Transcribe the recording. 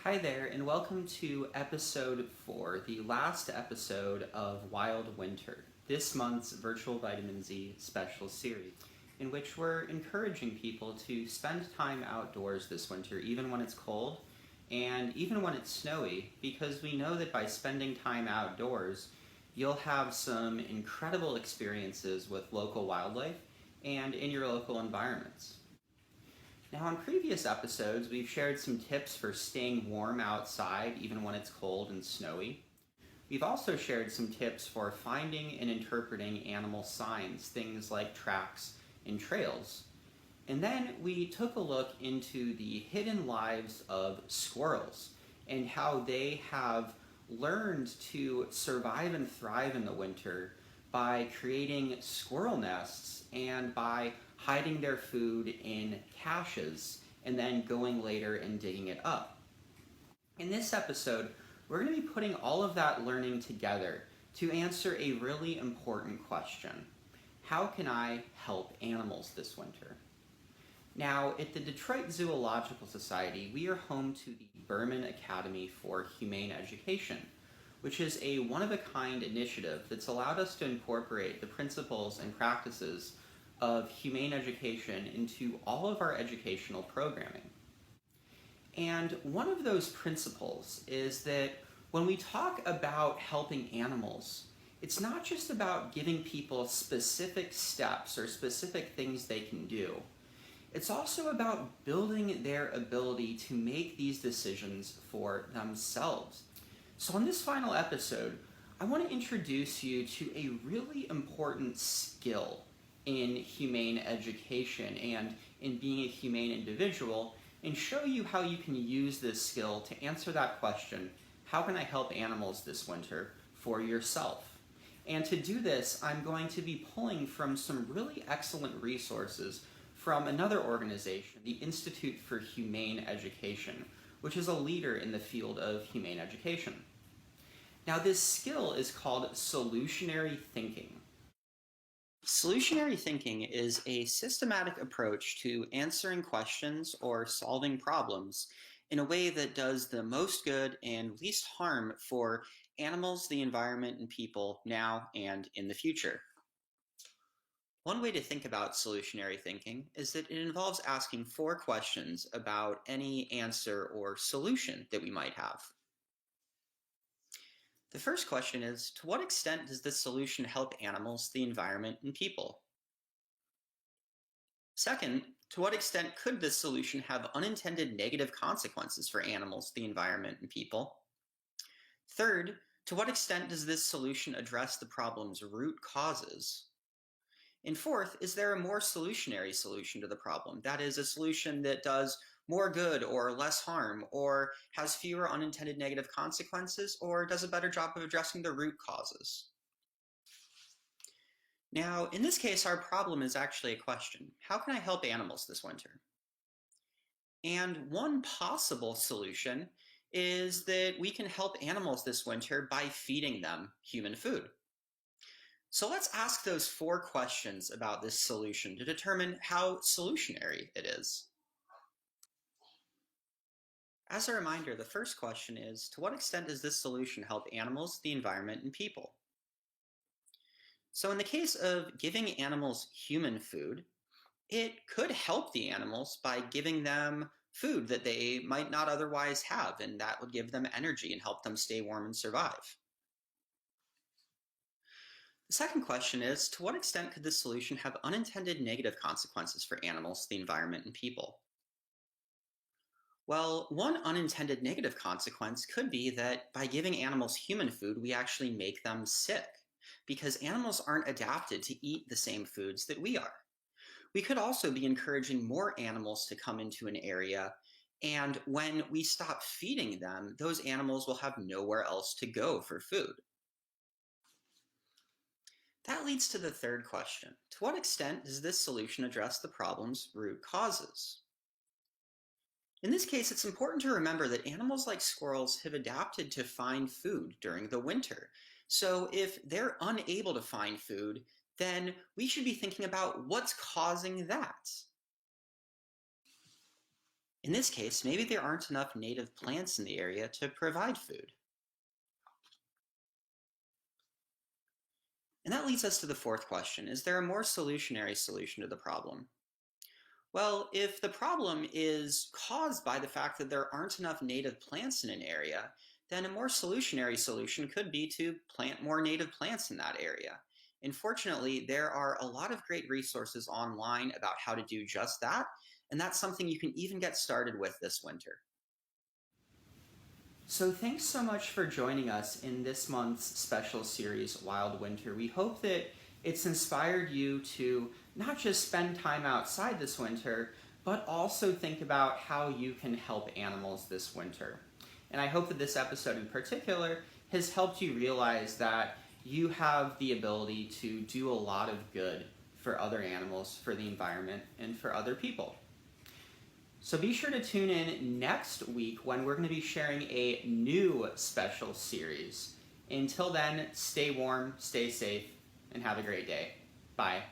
Hi there, and welcome to episode 4, the last episode of Wild Winter, this month's Virtual Vitamin Z special series, in which we're encouraging people to spend time outdoors this winter, even when it's cold and even when it's snowy, because we know that by spending time outdoors, you'll have some incredible experiences with local wildlife and in your local environments. Now, in previous episodes, we've shared some tips for staying warm outside even when it's cold and snowy. We've also shared some tips for finding and interpreting animal signs, things like tracks and trails. And then we took a look into the hidden lives of squirrels and how they have learned to survive and thrive in the winter by creating squirrel nests and by hiding their food in caches and then going later and digging it up. In this episode, we're going to be putting all of that learning together to answer a really important question. How can I help animals this winter? Now, at the Detroit Zoological Society, we are home to the Berman Academy for Humane Education, which is a one-of-a-kind initiative that's allowed us to incorporate the principles and practices of humane education into all of our educational programming. And one of those principles is that when we talk about helping animals, it's not just about giving people specific steps or specific things they can do. It's also about building their ability to make these decisions for themselves. So in this final episode, I want to introduce you to a really important skill in humane education and in being a humane individual, and show you how you can use this skill to answer that question, how can I help animals this winter, for yourself? And to do this, I'm going to be pulling from some really excellent resources from another organization, the Institute for Humane Education, which is a leader in the field of humane education. Now, this skill is called solutionary thinking. Solutionary thinking is a systematic approach to answering questions or solving problems in a way that does the most good and least harm for animals, the environment, and people now and in the future. One way to think about solutionary thinking is that it involves asking 4 questions about any answer or solution that we might have. The first question is, to what extent does this solution help animals, the environment, and people? Second, to what extent could this solution have unintended negative consequences for animals, the environment, and people? Third, to what extent does this solution address the problem's root causes? And fourth, is there a more solutionary solution to the problem? That is, a solution that does more good or less harm, or has fewer unintended negative consequences, or does a better job of addressing the root causes? Now, in this case, our problem is actually a question. How can I help animals this winter? And one possible solution is that we can help animals this winter by feeding them human food. So let's ask those 4 questions about this solution to determine how solutionary it is. As a reminder, the first question is, to what extent does this solution help animals, the environment, and people? So in the case of giving animals human food, it could help the animals by giving them food that they might not otherwise have, and that would give them energy and help them stay warm and survive. The second question is, to what extent could this solution have unintended negative consequences for animals, the environment, and people? Well, one unintended negative consequence could be that by giving animals human food, we actually make them sick, because animals aren't adapted to eat the same foods that we are. We could also be encouraging more animals to come into an area, and when we stop feeding them, those animals will have nowhere else to go for food. That leads to the third question. To what extent does this solution address the problem's root causes? In this case, it's important to remember that animals like squirrels have adapted to find food during the winter. So if they're unable to find food, then we should be thinking about what's causing that. In this case, maybe there aren't enough native plants in the area to provide food. And that leads us to the fourth question. Is there a more solutionary solution to the problem? Well, if the problem is caused by the fact that there aren't enough native plants in an area, then a more solutionary solution could be to plant more native plants in that area. And fortunately, there are a lot of great resources online about how to do just that, and that's something you can even get started with this winter. So thanks so much for joining us in this month's special series, Wild Winter. We hope that it's inspired you to not just spend time outside this winter, but also think about how you can help animals this winter. And I hope that this episode in particular has helped you realize that you have the ability to do a lot of good for other animals, for the environment, and for other people. So be sure to tune in next week when we're going to be sharing a new special series. Until then, stay warm, stay safe, and have a great day. Bye.